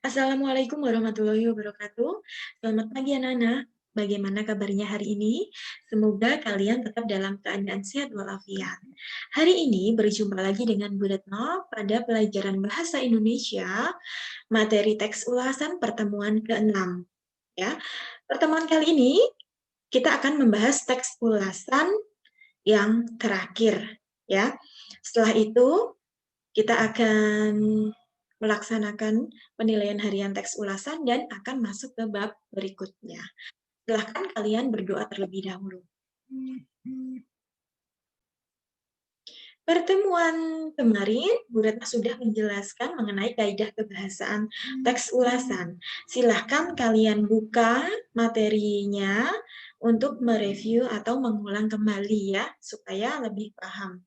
Assalamualaikum warahmatullahi wabarakatuh. Selamat pagi anak-anak. Bagaimana kabarnya hari ini? Semoga kalian tetap dalam keadaan sehat walafiat. Hari ini berjumpa lagi dengan Bu Retno pada pelajaran Bahasa Indonesia, materi teks ulasan pertemuan ke-6. Ya. Pertemuan kali ini kita akan membahas teks ulasan yang terakhir. Ya. Setelah itu kita akan melaksanakan penilaian harian teks ulasan dan akan masuk ke bab berikutnya. Silahkan kalian berdoa terlebih dahulu. Pertemuan kemarin, Bu Retno sudah menjelaskan mengenai kaidah kebahasaan teks ulasan. Silahkan kalian buka materinya untuk mereview atau mengulang kembali ya, supaya lebih paham.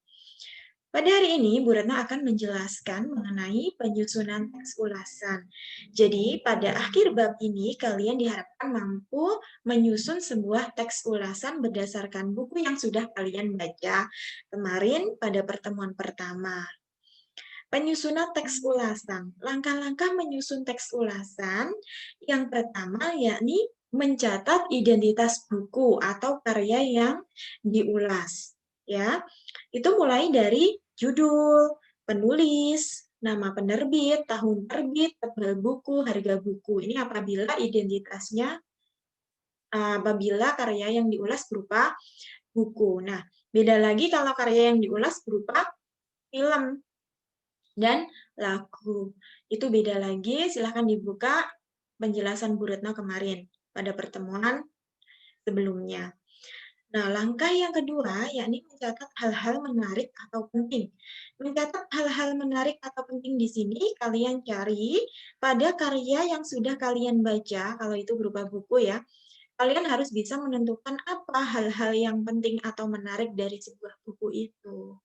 Pada hari ini, Bu Retno akan menjelaskan mengenai penyusunan teks ulasan. Jadi, pada akhir bab ini, kalian diharapkan mampu menyusun sebuah teks ulasan berdasarkan buku yang sudah kalian baca kemarin pada pertemuan pertama. Penyusunan teks ulasan. Langkah-langkah menyusun teks ulasan yang pertama yakni mencatat identitas buku atau karya yang diulas. Ya, itu mulai dari judul, penulis, nama penerbit, tahun terbit, tebal buku, harga buku. Ini apabila karya yang diulas berupa buku. Nah, beda lagi kalau karya yang diulas berupa film dan lagu. Itu beda lagi, silahkan dibuka penjelasan Bu Retno kemarin pada pertemuan sebelumnya. Nah, langkah yang kedua yakni mencatat hal-hal menarik atau penting. Mencatat hal-hal menarik atau penting di sini kalian cari pada karya yang sudah kalian baca, kalau itu berupa buku ya. Kalian harus bisa menentukan apa hal-hal yang penting atau menarik dari sebuah buku itu.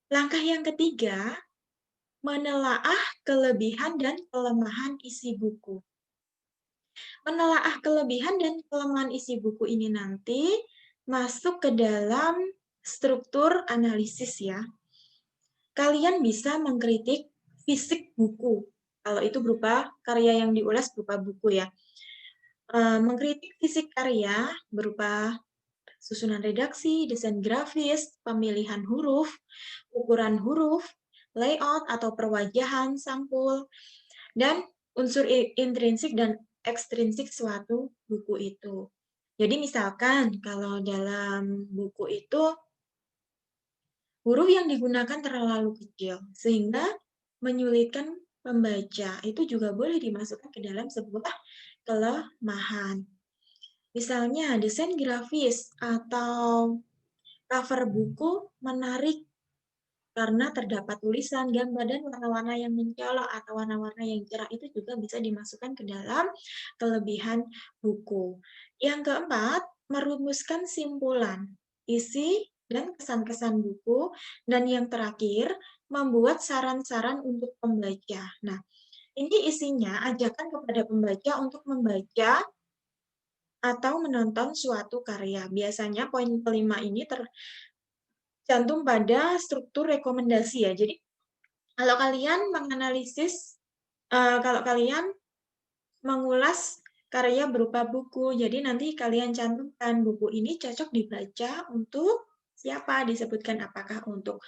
Langkah yang ketiga, menelaah kelebihan dan kelemahan isi buku. Menelaah kelebihan dan kelemahan isi buku ini nanti masuk ke dalam struktur analisis ya. Kalian bisa mengkritik fisik buku. Kalau itu berupa karya yang diulas berupa buku ya. Mengkritik fisik karya berupa susunan redaksi, desain grafis, pemilihan huruf, ukuran huruf, layout atau perwajahan sampul, dan unsur intrinsik dan ekstrinsik suatu buku itu. Jadi misalkan kalau dalam buku itu huruf yang digunakan terlalu kecil sehingga menyulitkan pembaca, itu juga boleh dimasukkan ke dalam sebuah kelemahan. Misalnya desain grafis atau cover buku menarik karena terdapat tulisan, gambar, dan warna-warna yang mencolok atau warna-warna yang cerah itu juga bisa dimasukkan ke dalam kelebihan buku. Yang keempat, merumuskan simpulan, isi, dan kesan-kesan buku. Dan yang terakhir, membuat saran-saran untuk pembaca. Nah, ini isinya ajakan kepada pembaca untuk membaca atau menonton suatu karya. Biasanya poin kelima ini tercantum pada struktur rekomendasi ya. Jadi kalau kalian menganalisis, kalau kalian mengulas karya berupa buku, jadi nanti kalian cantumkan buku ini cocok dibaca untuk siapa, disebutkan apakah untuk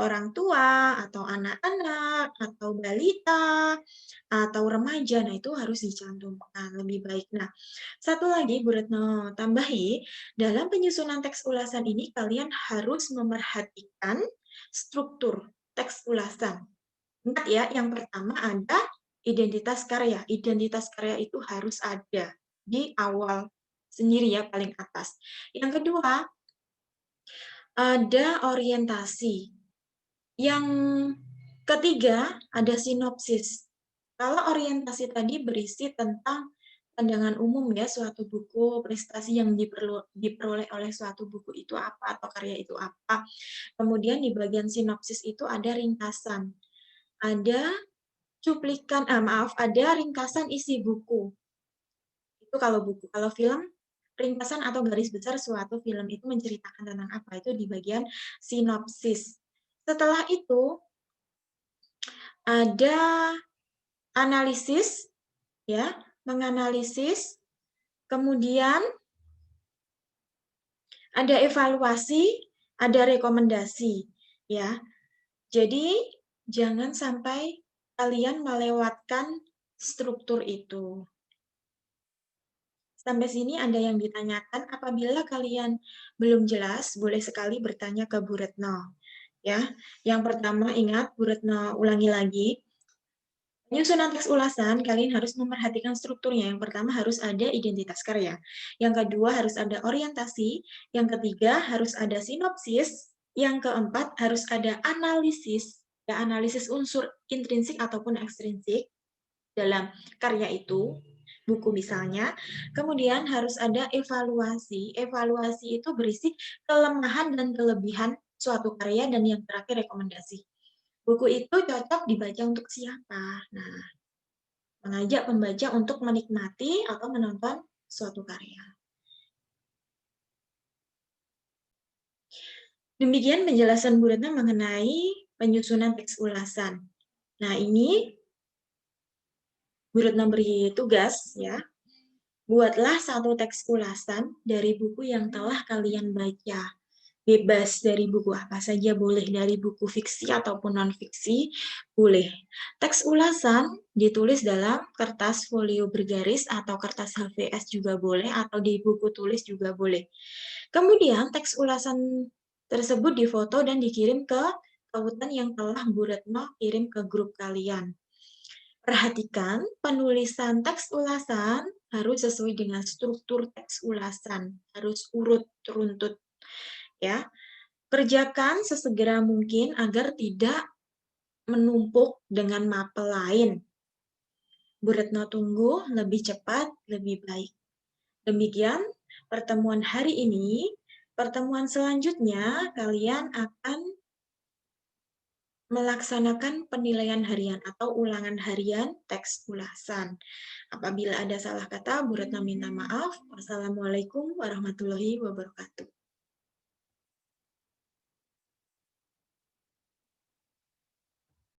orang tua, atau anak-anak, atau balita, atau remaja, nah itu harus dicantumkan lebih baik. Nah, satu lagi Bu Retno tambahi, dalam penyusunan teks ulasan ini kalian harus memerhatikan struktur teks ulasan. Ingat ya, yang pertama ada identitas karya. Identitas karya itu harus ada di awal sendiri ya, paling atas. Yang kedua, ada orientasi. Yang ketiga, ada sinopsis. Kalau orientasi tadi berisi tentang pandangan umum ya, suatu buku, prestasi yang diperoleh oleh suatu buku itu apa, atau karya itu apa. Kemudian di bagian sinopsis itu ada ringkasan. Ada ada ringkasan isi buku. Itu kalau buku. Kalau film, ringkasan atau garis besar suatu film itu menceritakan tentang apa, itu di bagian sinopsis. Setelah itu, ada analisis, ya, menganalisis, kemudian ada evaluasi, ada rekomendasi, ya. Jadi, jangan sampai kalian melewatkan struktur itu. Sampai sini ada yang ditanyakan, apabila kalian belum jelas, boleh sekali bertanya ke Bu Retno. Ya, yang pertama ingat, Bu Retno ulangi lagi, penyusunan teks ulasan, kalian harus memperhatikan strukturnya. Yang pertama harus ada identitas karya. Yang kedua harus ada orientasi. Yang ketiga harus ada sinopsis. Yang keempat harus ada analisis. Ya, analisis unsur intrinsik ataupun ekstrinsik dalam karya itu, buku misalnya. Kemudian harus ada evaluasi. Evaluasi itu berisi kelemahan dan kelebihan suatu karya, dan yang terakhir rekomendasi. Buku itu cocok dibaca untuk siapa? Nah, mengajak pembaca untuk menikmati atau menonton suatu karya. Demikian penjelasan Bu Retno mengenai penyusunan teks ulasan. Nah, ini Bu Retno beri tugas, ya. Buatlah satu teks ulasan dari buku yang telah kalian baca. Bebas dari buku apa saja, boleh dari buku fiksi ataupun non-fiksi, boleh. Teks ulasan ditulis dalam kertas folio bergaris atau kertas HVS juga boleh, atau di buku tulis juga boleh. Kemudian teks ulasan tersebut difoto dan dikirim ke tautan yang telah Bu Retno kirim ke grup kalian. Perhatikan, penulisan teks ulasan harus sesuai dengan struktur teks ulasan, harus urut runtut, ya. Kerjakan sesegera mungkin agar tidak menumpuk dengan mapel lain. Bu Retno tunggu lebih cepat, lebih baik. Demikian pertemuan hari ini. Pertemuan selanjutnya kalian akan melaksanakan penilaian harian atau ulangan harian teks ulasan. Apabila ada salah kata, Bu Retno minta maaf. Wassalamualaikum warahmatullahi wabarakatuh.